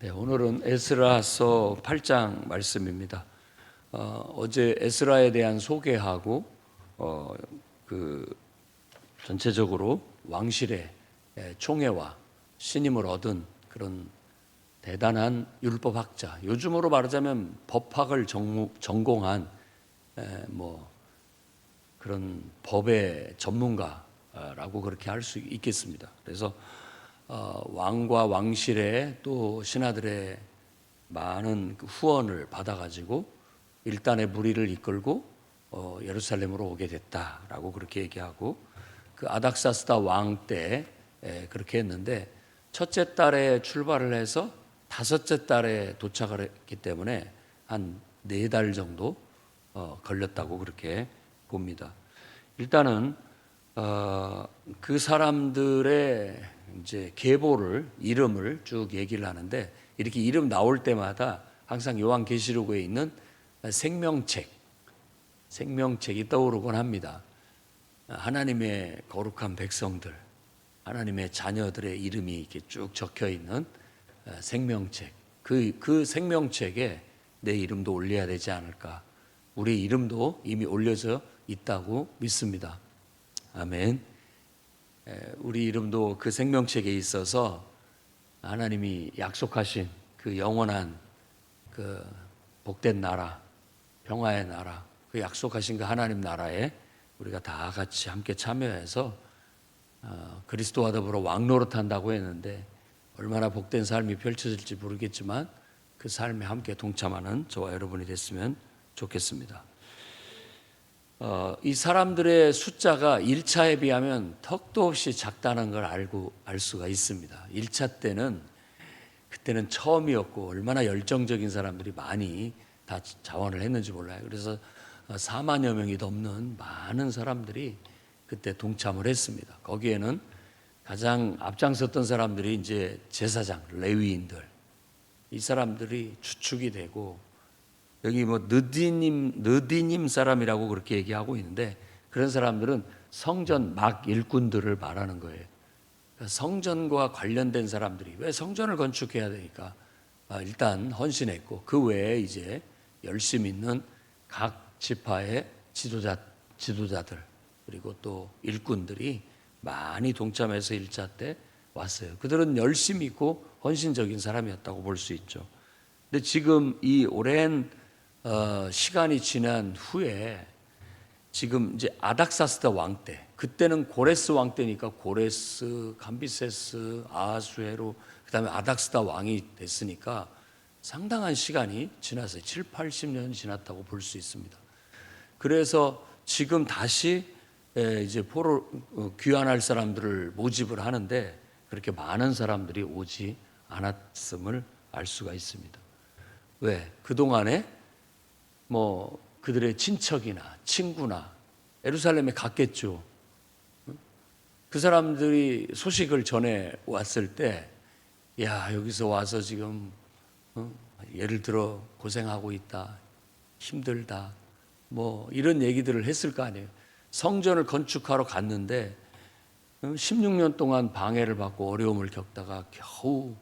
네, 오늘은 에스라서 8장 말씀입니다. 어제 에스라에 대한 소개하고 그 전체적으로 왕실의 총애와 신임을 얻은 그런 대단한 율법학자, 요즘으로 말하자면 법학을 전공한 뭐 그런 법의 전문가라고 그렇게 할 수 있겠습니다. 그래서 왕과 왕실의 또 신하들의 많은 후원을 받아가지고 일단의 무리를 이끌고 예루살렘으로 오게 됐다라고 그렇게 얘기하고, 그 아닥사스다 왕 때 그렇게 했는데 첫째 달에 출발을 해서 다섯째 달에 도착을 했기 때문에 한 4달 정도 걸렸다고 그렇게 봅니다. 일단은 그 사람들의 이제 계보를, 이름을 쭉 얘기를 하는데, 이렇게 이름 나올 때마다 항상 요한계시록에 있는 생명책이 떠오르곤 합니다. 하나님의 거룩한 백성들, 하나님의 자녀들의 이름이 이렇게 쭉 적혀 있는 생명책. 그 생명책에 내 이름도 올려야 되지 않을까. 우리 이름도 이미 올려져 있다고 믿습니다. 아멘. 우리 이름도 그 생명책에 있어서 하나님이 약속하신 그 영원한 그 복된 나라, 평화의 나라, 그 약속하신 그 하나님 나라에 우리가 다 같이 함께 참여해서 그리스도와 더불어 왕노릇한다고 했는데, 얼마나 복된 삶이 펼쳐질지 모르겠지만 그 삶에 함께 동참하는 저와 여러분이 됐으면 좋겠습니다. 이 사람들의 숫자가 1차에 비하면 턱도 없이 작다는 걸 알 수가 있습니다. 1차 때는, 그때는 처음이었고 얼마나 열정적인 사람들이 많이 다 자원을 했는지 몰라요. 그래서 4만여 명이 넘는 많은 사람들이 그때 동참을 했습니다. 거기에는 가장 앞장섰던 사람들이 이제 제사장, 레위인들, 이 사람들이 주축이 되고, 여기 뭐 느디님 사람이라고 그렇게 얘기하고 있는데, 그런 사람들은 성전 막 일꾼들을 말하는 거예요. 그러니까 성전과 관련된 사람들이, 왜 성전을 건축해야 되니까 일단 헌신했고, 그 외에 이제 열심 있는 각 지파의 지도자들, 그리고 또 일꾼들이 많이 동참해서 1차 때 왔어요. 그들은 열심히 있고 헌신적인 사람이었다고 볼 수 있죠. 근데 지금 이 오랜 시간이 지난 후에, 지금 이제 아닥사스다 왕 때, 그때는 고레스 왕 때니까 고레스, 감비세스, 아하수에로, 그다음에 아닥스다 왕이 됐으니까 상당한 시간이 지났어요. 7, 80년 지났다고 볼 수 있습니다. 그래서 지금 다시 이제 포로 귀환할 사람들을 모집을 하는데, 그렇게 많은 사람들이 오지 않았음을 알 수가 있습니다. 왜? 그동안에 뭐 그들의 친척이나 친구나 예루살렘에 갔겠죠. 그 사람들이 소식을 전해 왔을 때, 야, 여기서 와서 지금 예를 들어 고생하고 있다, 힘들다, 뭐 이런 얘기들을 했을 거 아니에요. 성전을 건축하러 갔는데 16년 동안 방해를 받고 어려움을 겪다가 겨우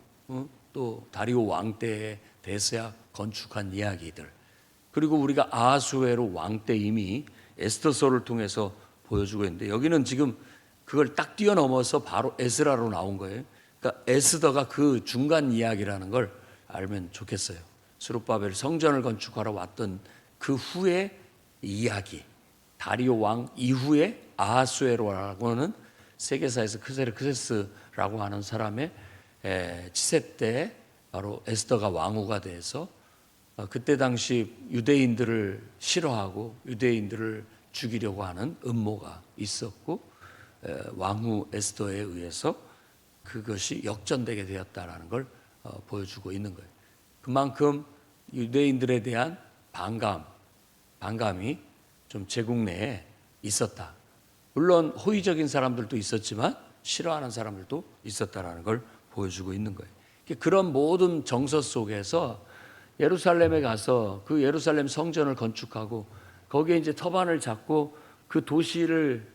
또 다리오 왕 때에 돼서야 건축한 이야기들, 그리고 우리가 아하수에로 왕 때 이미 에스더서를 통해서 보여주고 있는데, 여기는 지금 그걸 딱 뛰어넘어서 바로 에스라로 나온 거예요. 그러니까 에스더가 그 중간 이야기라는 걸 알면 좋겠어요. 스룹바벨 성전을 건축하러 왔던 그 후의 이야기, 다리오 왕 이후에 아하수에로라고는 세계사에서 크세르크세스라고 하는 사람의 치세 때 바로 에스더가 왕후가 돼서 그때 당시 유대인들을 싫어하고 유대인들을 죽이려고 하는 음모가 있었고, 왕후 에스더에 의해서 그것이 역전되게 되었다라는 걸 보여주고 있는 거예요. 그만큼 유대인들에 대한 반감이 좀 제국 내에 있었다. 물론 호의적인 사람들도 있었지만 싫어하는 사람들도 있었다라는 걸 보여주고 있는 거예요. 그런 모든 정서 속에서 예루살렘에 가서 그 예루살렘 성전을 건축하고 거기에 이제 터반을 잡고 그 도시를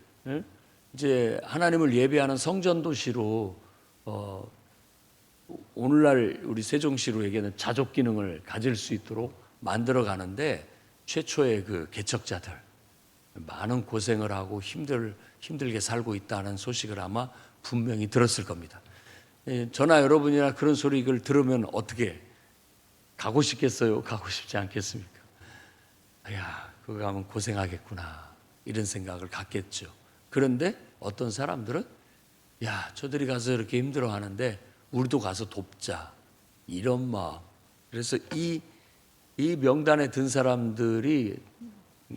이제 하나님을 예배하는 성전 도시로 오늘날 우리 세종시로에게는 자족 기능을 가질 수 있도록 만들어 가는데 최초의 그 개척자들 많은 고생을 하고 힘들게 살고 있다는 소식을 아마 분명히 들었을 겁니다. 저나 여러분이나 그런 소리를 들으면 어떻게 가고 싶겠어요? 가고 싶지 않겠습니까? 야, 그거 가면 고생하겠구나 이런 생각을 갖겠죠. 그런데 어떤 사람들은 야, 저들이 가서 이렇게 힘들어하는데 우리도 가서 돕자 이런 마음. 그래서 이 명단에 든 사람들이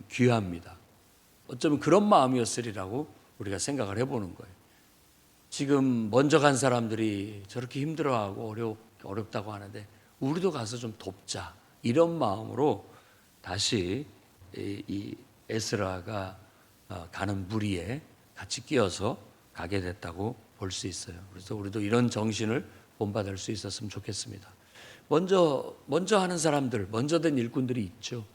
귀합니다. 어쩌면 그런 마음이었으리라고 우리가 생각을 해보는 거예요. 지금 먼저 간 사람들이 저렇게 힘들어하고 어렵다고 하는데 우리도 가서 좀 돕자 이런 마음으로 다시 이 에스라가 가는 무리에 같이 끼어서 가게 됐다고 볼 수 있어요. 그래서 우리도 이런 정신을 본받을 수 있었으면 좋겠습니다. 먼저 하는 사람들, 먼저 된 일꾼들이 있죠.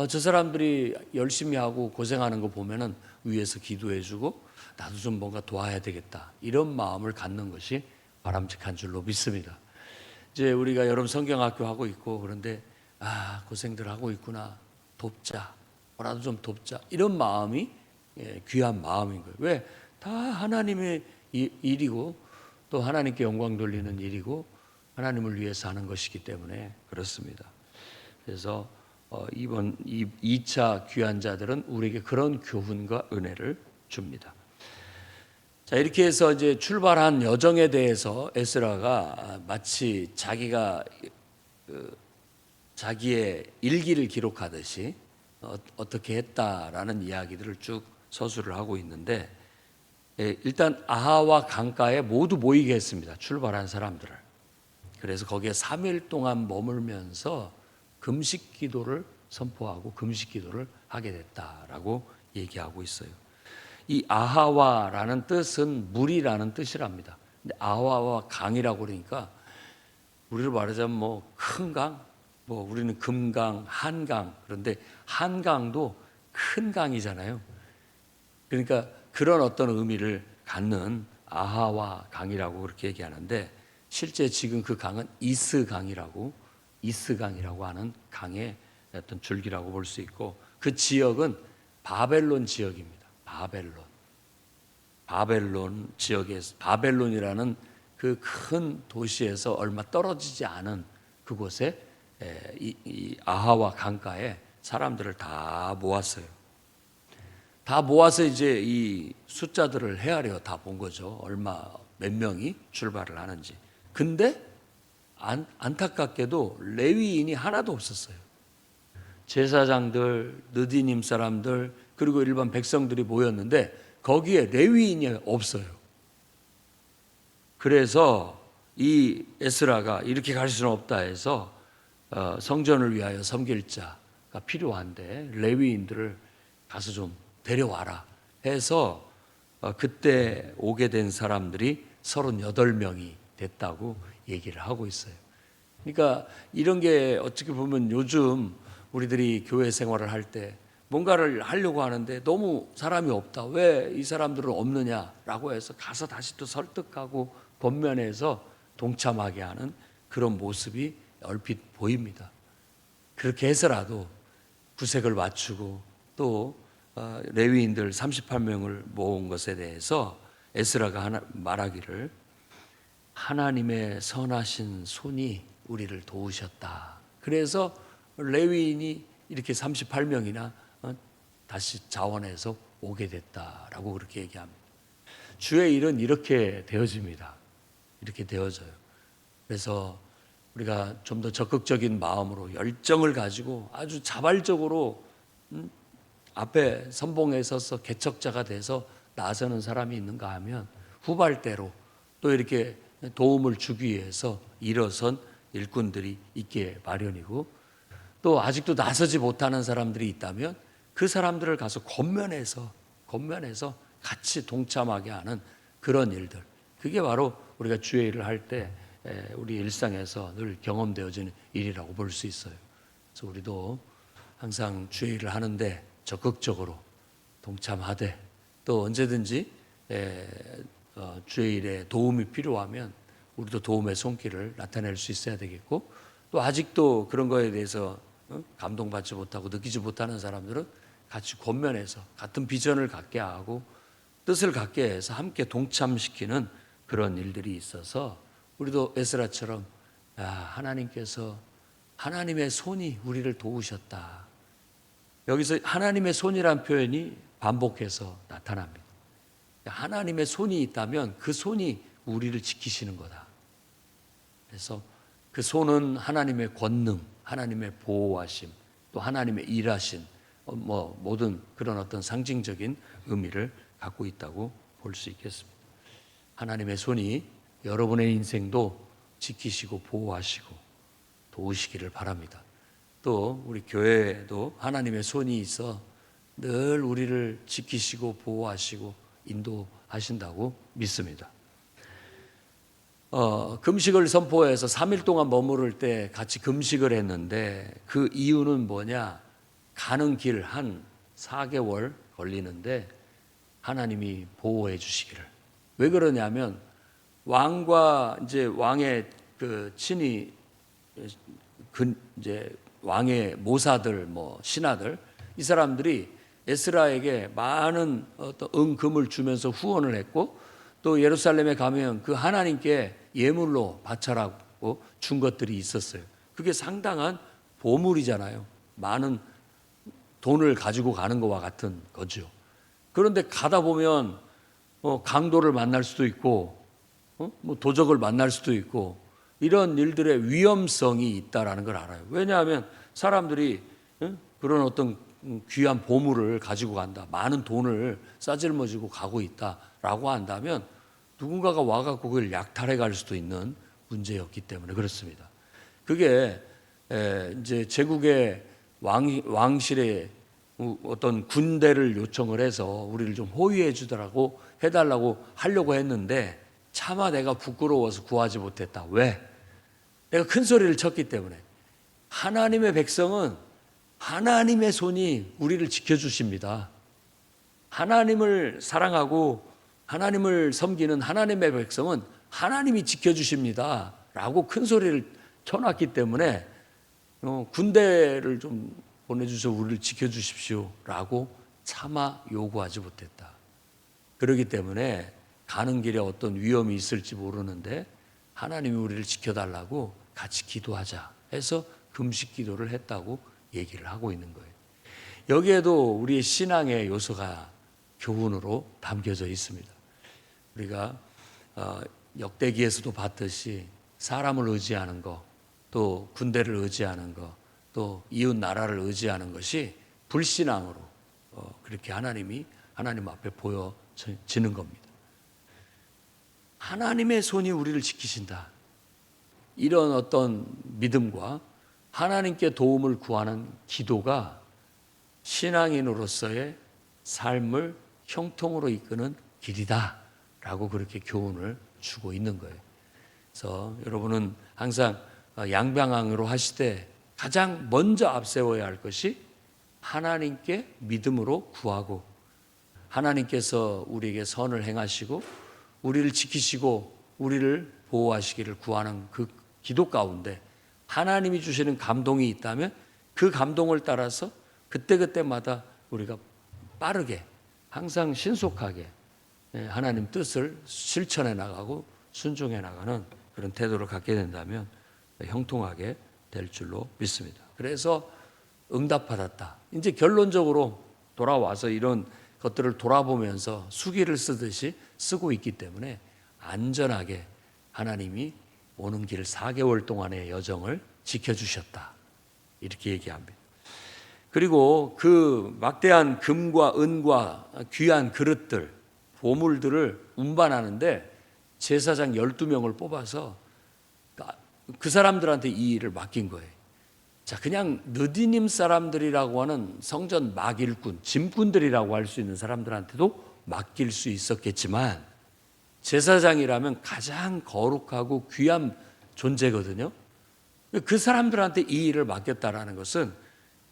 저 사람들이 열심히 하고 고생하는 거 보면은 위에서 기도해주고 나도 좀 뭔가 도와야 되겠다 이런 마음을 갖는 것이 바람직한 줄로 믿습니다. 이제 우리가 여름 성경학교 하고 있고 그런데 고생들 하고 있구나 돕자 나도 좀 돕자 이런 마음이 귀한 마음인 거예요. 왜? 다 하나님의 일이고 또 하나님께 영광 돌리는 일이고 하나님을 위해서 하는 것이기 때문에 그렇습니다. 그래서 이번 2차 귀한 자들은 우리에게 그런 교훈과 은혜를 줍니다. 자, 이렇게 해서 이제 출발한 여정에 대해서 에스라가 마치 자기가 자기의 일기를 기록하듯이 어떻게 했다라는 이야기들을 쭉 서술을 하고 있는데 일단 아하와 강가에 모두 모이게 했습니다. 출발한 사람들을. 그래서 거기에 3일 동안 머물면서 금식 기도를 선포하고 금식 기도를 하게 됐다라고 얘기하고 있어요. 이 아하와라는 뜻은 물이라는 뜻이랍니다. 근데 아하와 강이라고 그러니까 우리로 말하자면 뭐 큰 강, 뭐 우리는 금강, 한강. 그런데 한강도 큰 강이잖아요. 그러니까 그런 어떤 의미를 갖는 아하와 강이라고 그렇게 얘기하는데 실제 지금 그 강은 이스강이라고 하는 강의 어떤 줄기라고 볼 수 있고 그 지역은 바벨론 지역입니다. 바벨론 지역에서 바벨론이라는 그 큰 도시에서 얼마 떨어지지 않은 그곳에 이 아하와 강가에 사람들을 다 모았어요. 다 모아서 이제 이 숫자들을 헤아려 다 본 거죠. 몇 명이 출발을 하는지. 근데 안타깝게도 레위인이 하나도 없었어요. 제사장들, 느디님 사람들, 그리고 일반 백성들이 모였는데 거기에 레위인이 없어요. 그래서 이 에스라가 이렇게 갈 수는 없다 해서 성전을 위하여 섬길 자가 필요한데 레위인들을 가서 좀 데려와라 해서 그때 오게 된 사람들이 38명이 됐다고 얘기를 하고 있어요. 그러니까 이런 게 어떻게 보면 요즘 우리들이 교회 생활을 할 때 뭔가를 하려고 하는데 너무 사람이 없다. 왜 이 사람들은 없느냐라고 해서 가서 다시 또 설득하고 권면해서 동참하게 하는 그런 모습이 얼핏 보입니다. 그렇게 해서라도 구색을 맞추고 또 레위인들 38명을 모은 것에 대해서 에스라가 말하기를 하나님의 선하신 손이 우리를 도우셨다. 그래서 레위인이 이렇게 38명이나 다시 자원해서 오게 됐다라고 그렇게 얘기합니다. 주의 일은 이렇게 되어집니다. 이렇게 되어져요. 그래서 우리가 좀 더 적극적인 마음으로 열정을 가지고 아주 자발적으로 앞에 선봉에 서서 개척자가 돼서 나서는 사람이 있는가 하면 후발대로 또 이렇게 도움을 주기 위해서 일어선 일꾼들이 있기에 마련이고 또 아직도 나서지 못하는 사람들이 있다면 그 사람들을 가서 권면해서 같이 동참하게 하는 그런 일들. 그게 바로 우리가 주의 일을 할 때 우리 일상에서 늘 경험되어지는 일이라고 볼 수 있어요. 그래서 우리도 항상 주의 일을 하는데 적극적으로 동참하되 또 언제든지 주의 일에 도움이 필요하면 우리도 도움의 손길을 나타낼 수 있어야 되겠고, 또 아직도 그런 거에 대해서 감동받지 못하고 느끼지 못하는 사람들은 같이 권면해서 같은 비전을 갖게 하고 뜻을 갖게 해서 함께 동참시키는 그런 일들이 있어서, 우리도 에스라처럼 하나님께서 하나님의 손이 우리를 도우셨다. 여기서 하나님의 손이란 표현이 반복해서 나타납니다. 하나님의 손이 있다면 그 손이 우리를 지키시는 거다. 그래서 그 손은 하나님의 권능, 하나님의 보호하심, 또 하나님의 일하심, 모든 그런 어떤 상징적인 의미를 갖고 있다고 볼 수 있겠습니다. 하나님의 손이 여러분의 인생도 지키시고 보호하시고 도우시기를 바랍니다. 또 우리 교회에도 하나님의 손이 있어 늘 우리를 지키시고 보호하시고 인도하신다고 믿습니다. 금식을 선포해서 3일 동안 머무를 때 같이 금식을 했는데, 그 이유는 뭐냐? 가는 길 한 4개월 걸리는데 하나님이 보호해 주시기를. 왜 그러냐면 왕과 이제 왕의 그 친히 이제 왕의 모사들, 신하들, 이 사람들이 에스라에게 많은 어떤 은금을 주면서 후원을 했고, 또 예루살렘에 가면 그 하나님께 예물로 바쳐라고 준 것들이 있었어요. 그게 상당한 보물이잖아요. 많은 돈을 가지고 가는 것과 같은 거죠. 그런데 가다 보면 강도를 만날 수도 있고, 도적을 만날 수도 있고, 이런 일들의 위험성이 있다라는 걸 알아요. 왜냐하면 사람들이 그런 어떤 귀한 보물을 가지고 간다, 많은 돈을 싸질머지고 가고 있다라고 한다면 누군가가 와갖고 그걸 약탈해 갈 수도 있는 문제였기 때문에 그렇습니다. 그게 이제 제국의 왕실에 어떤 군대를 요청을 해서 우리를 좀 호위해 주더라고 해달라고 하려고 했는데, 차마 내가 부끄러워서 구하지 못했다. 왜? 내가 큰 소리를 쳤기 때문에. 하나님의 백성은 하나님의 손이 우리를 지켜주십니다. 하나님을 사랑하고 하나님을 섬기는 하나님의 백성은 하나님이 지켜주십니다 라고 큰 소리를 쳐놨기 때문에 군대를 좀 보내주셔서 우리를 지켜주십시오 라고 차마 요구하지 못했다. 그렇기 때문에 가는 길에 어떤 위험이 있을지 모르는데 하나님이 우리를 지켜달라고 같이 기도하자 해서 금식 기도를 했다고 얘기를 하고 있는 거예요. 여기에도 우리의 신앙의 요소가 교훈으로 담겨져 있습니다. 우리가 역대기에서도 봤듯이 사람을 의지하는 것, 또 군대를 의지하는 것, 또 이웃 나라를 의지하는 것이 불신앙으로 그렇게 하나님 앞에 보여지는 겁니다. 하나님의 손이 우리를 지키신다. 이런 어떤 믿음과 하나님께 도움을 구하는 기도가 신앙인으로서의 삶을 형통으로 이끄는 길이다 라고 그렇게 교훈을 주고 있는 거예요. 그래서 여러분은 항상 양방향으로 하시되 가장 먼저 앞세워야 할 것이 하나님께 믿음으로 구하고, 하나님께서 우리에게 선을 행하시고 우리를 지키시고 우리를 보호하시기를 구하는 그 기도 가운데 하나님이 주시는 감동이 있다면 그 감동을 따라서 그때그때마다 우리가 빠르게, 항상 신속하게 하나님 뜻을 실천해 나가고 순종해 나가는 그런 태도를 갖게 된다면 형통하게 될 줄로 믿습니다. 그래서 응답받았다. 이제 결론적으로 돌아와서 이런 것들을 돌아보면서 수기를 쓰듯이 쓰고 있기 때문에 안전하게 하나님이 오는 길 4개월 동안의 여정을 지켜주셨다. 이렇게 얘기합니다. 그리고 그 막대한 금과 은과 귀한 그릇들, 보물들을 운반하는데 제사장 12명을 뽑아서 그 사람들한테 이 일을 맡긴 거예요. 자, 그냥 느디님 사람들이라고 하는 성전 막일꾼, 짐꾼들이라고 할 수 있는 사람들한테도 맡길 수 있었겠지만 제사장이라면 가장 거룩하고 귀한 존재거든요. 그 사람들한테 이 일을 맡겼다라는 것은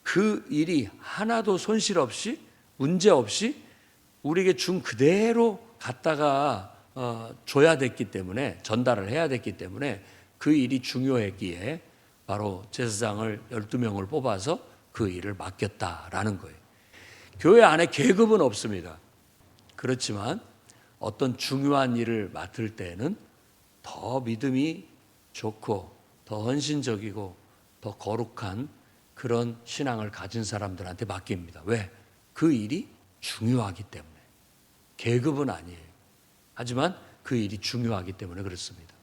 그 일이 하나도 손실 없이, 문제 없이 우리에게 준 그대로 갖다가 줘야 됐기 때문에, 전달을 해야 됐기 때문에 그 일이 중요했기에 바로 제사장을 12명을 뽑아서 그 일을 맡겼다라는 거예요. 교회 안에 계급은 없습니다. 그렇지만 어떤 중요한 일을 맡을 때는 더 믿음이 좋고 더 헌신적이고 더 거룩한 그런 신앙을 가진 사람들한테 맡깁니다. 왜? 그 일이 중요하기 때문에. 계급은 아니에요. 하지만 그 일이 중요하기 때문에 그렇습니다.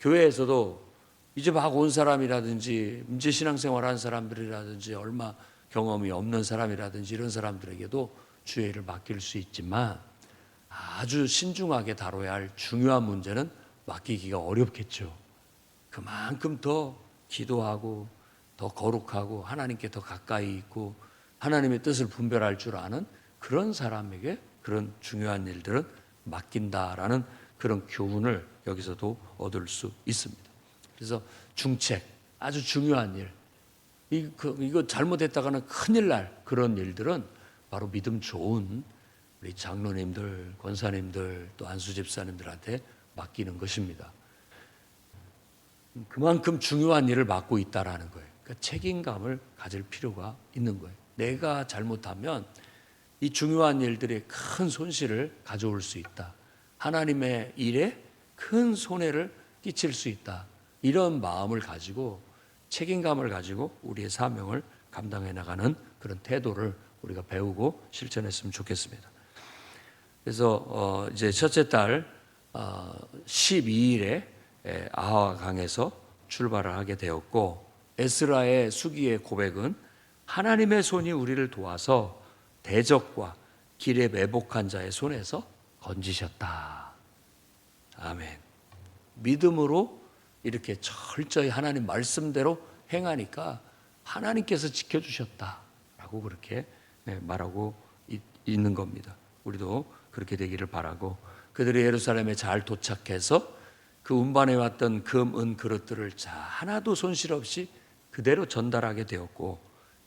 교회에서도 이제 막 온 사람이라든지 이제 신앙생활한 사람들이라든지 얼마 경험이 없는 사람이라든지 이런 사람들에게도 주의 일을 맡길 수 있지만 아주 신중하게 다뤄야 할 중요한 문제는 맡기기가 어렵겠죠. 그만큼 더 기도하고 더 거룩하고 하나님께 더 가까이 있고 하나님의 뜻을 분별할 줄 아는 그런 사람에게 그런 중요한 일들은 맡긴다라는 그런 교훈을 여기서도 얻을 수 있습니다. 그래서 중책, 아주 중요한 일, 이거 잘못했다가는 큰일 날 그런 일들은 바로 믿음 좋은 우리 장로님들, 권사님들, 또 안수 집사님들한테 맡기는 것입니다. 그만큼 중요한 일을 맡고 있다라는 거예요. 그러니까 책임감을 가질 필요가 있는 거예요. 내가 잘못하면 이 중요한 일들이 큰 손실을 가져올 수 있다. 하나님의 일에 큰 손해를 끼칠 수 있다. 이런 마음을 가지고 책임감을 가지고 우리의 사명을 감당해 나가는 그런 태도를 우리가 배우고 실천했으면 좋겠습니다. 그래서 이제 첫째 달 12일에 아하강에서 출발을 하게 되었고, 에스라의 수기의 고백은 하나님의 손이 우리를 도와서 대적과 길에 매복한 자의 손에서 건지셨다. 아멘. 믿음으로 이렇게 철저히 하나님 말씀대로 행하니까 하나님께서 지켜주셨다라고 그렇게 말하고 있는 겁니다. 우리도 그렇게 되기를 바라고, 그들이 예루살렘에 잘 도착해서 그 운반해 왔던 금, 은 그릇들을 하나도 손실 없이 그대로 전달하게 되었고,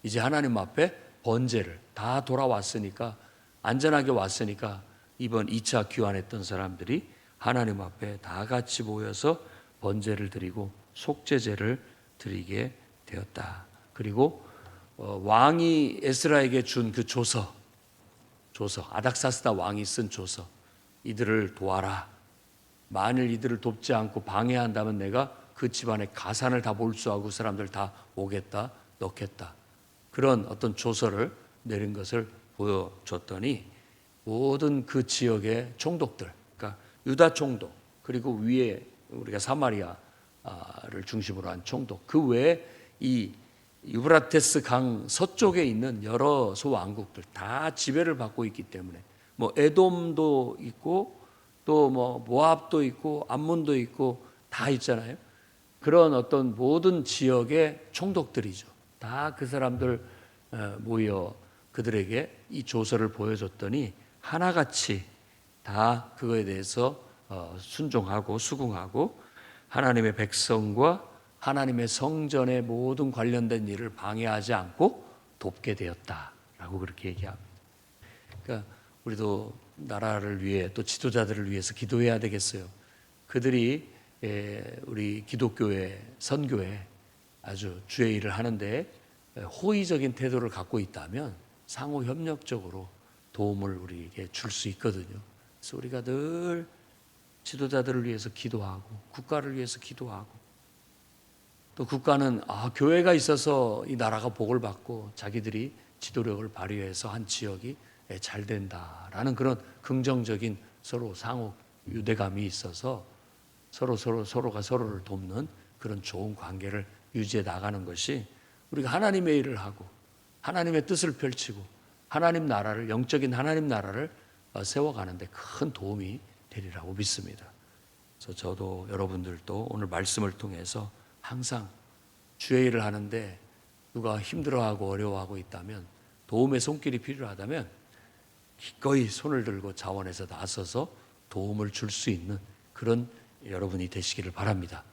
이제 하나님 앞에 번제를 다 돌아왔으니까, 안전하게 왔으니까 이번 2차 귀환했던 사람들이 하나님 앞에 다 같이 모여서 번제를 드리고 속죄제를 드리게 되었다. 그리고 왕이 에스라에게 준 그 조서, 아닥사스다 왕이 쓴 조서, 이들을 도와라. 만일 이들을 돕지 않고 방해한다면 내가 그 집안의 가산을 다 몰수하고 사람들 다 오겠다, 넣겠다. 그런 어떤 조서를 내린 것을 보여줬더니 모든 그 지역의 총독들, 그러니까 유다 총독, 그리고 위에 우리가 사마리아를 중심으로 한 총독, 그 외에 이 유브라테스 강 서쪽에 있는 여러 소왕국들 다 지배를 받고 있기 때문에, 뭐 에돔도 있고 또 뭐 모압도 있고 암몬도 있고 다 있잖아요. 그런 어떤 모든 지역의 총독들이죠. 다 그 사람들 모여 그들에게 이 조서를 보여줬더니 하나같이 다 그거에 대해서 순종하고 수긍하고 하나님의 백성과 하나님의 성전의 모든 관련된 일을 방해하지 않고 돕게 되었다라고 그렇게 얘기합니다. 그러니까 우리도 나라를 위해 또 지도자들을 위해서 기도해야 되겠어요. 그들이 우리 기독교회 선교회 아주 주의 일을 하는데 호의적인 태도를 갖고 있다면 상호 협력적으로 도움을 우리에게 줄 수 있거든요. 그래서 우리가 늘 지도자들을 위해서 기도하고 국가를 위해서 기도하고, 또 국가는 교회가 있어서 이 나라가 복을 받고 자기들이 지도력을 발휘해서 한 지역이 잘 된다라는 그런 긍정적인 서로 상호 유대감이 있어서 서로가 서로를 돕는 그런 좋은 관계를 유지해 나가는 것이 우리가 하나님의 일을 하고 하나님의 뜻을 펼치고 하나님 나라를, 영적인 하나님 나라를 세워가는데 큰 도움이 되리라고 믿습니다. 그래서 저도 여러분들도 오늘 말씀을 통해서 항상 주의 일을 하는데 누가 힘들어하고 어려워하고 있다면, 도움의 손길이 필요하다면 기꺼이 손을 들고 자원해서 나서서 도움을 줄 수 있는 그런 여러분이 되시기를 바랍니다.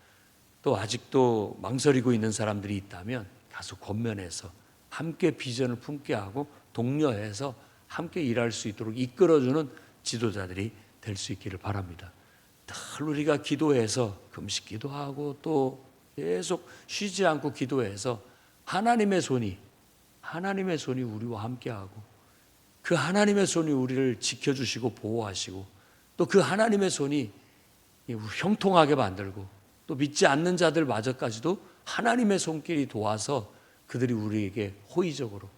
또 아직도 망설이고 있는 사람들이 있다면 가서 권면해서 함께 비전을 품게 하고 독려해서 함께 일할 수 있도록 이끌어주는 지도자들이 될 수 있기를 바랍니다. 늘 우리가 기도해서 금식 기도하고 또 계속 쉬지 않고 기도해서 하나님의 손이 우리와 함께하고 그 하나님의 손이 우리를 지켜주시고 보호하시고 또 그 하나님의 손이 형통하게 만들고 또 믿지 않는 자들마저까지도 하나님의 손길이 도와서 그들이 우리에게 호의적으로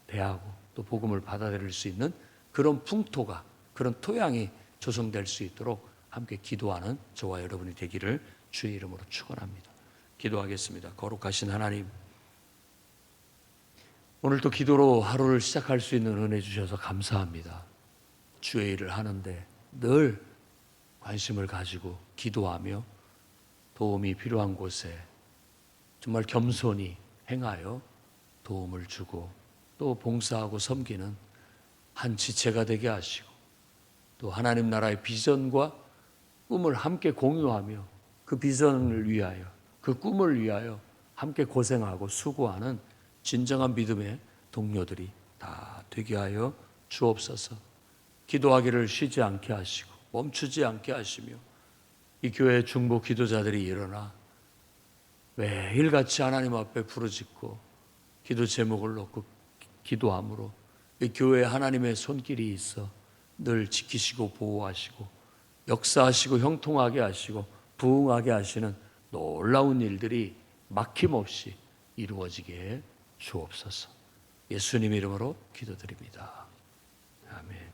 대하고 또 복음을 받아들일 수 있는 그런 풍토가, 그런 토양이 조성될 수 있도록 함께 기도하는 저와 여러분이 되기를 주의 이름으로 축원합니다. 기도하겠습니다. 거룩하신 하나님, 오늘도 기도로 하루를 시작할 수 있는 은혜 주셔서 감사합니다. 주의 일을 하는데 늘 관심을 가지고 기도하며 도움이 필요한 곳에 정말 겸손히 행하여 도움을 주고 또 봉사하고 섬기는 한 지체가 되게 하시고 또 하나님 나라의 비전과 꿈을 함께 공유하며 그 비전을 위하여 그 꿈을 위하여 함께 고생하고 수고하는 진정한 믿음의 동료들이 다 되게 하여 주옵소서. 기도하기를 쉬지 않게 하시고 멈추지 않게 하시며 이 교회 중보 기도자들이 일어나 매일같이 하나님 앞에 부르짖고 기도 제목을 놓고 기도함으로 이 교회에 하나님의 손길이 있어 늘 지키시고 보호하시고 역사하시고 형통하게 하시고 부흥하게 하시는 놀라운 일들이 막힘없이 이루어지게 주옵소서. 예수님 이름으로 기도드립니다. 아멘.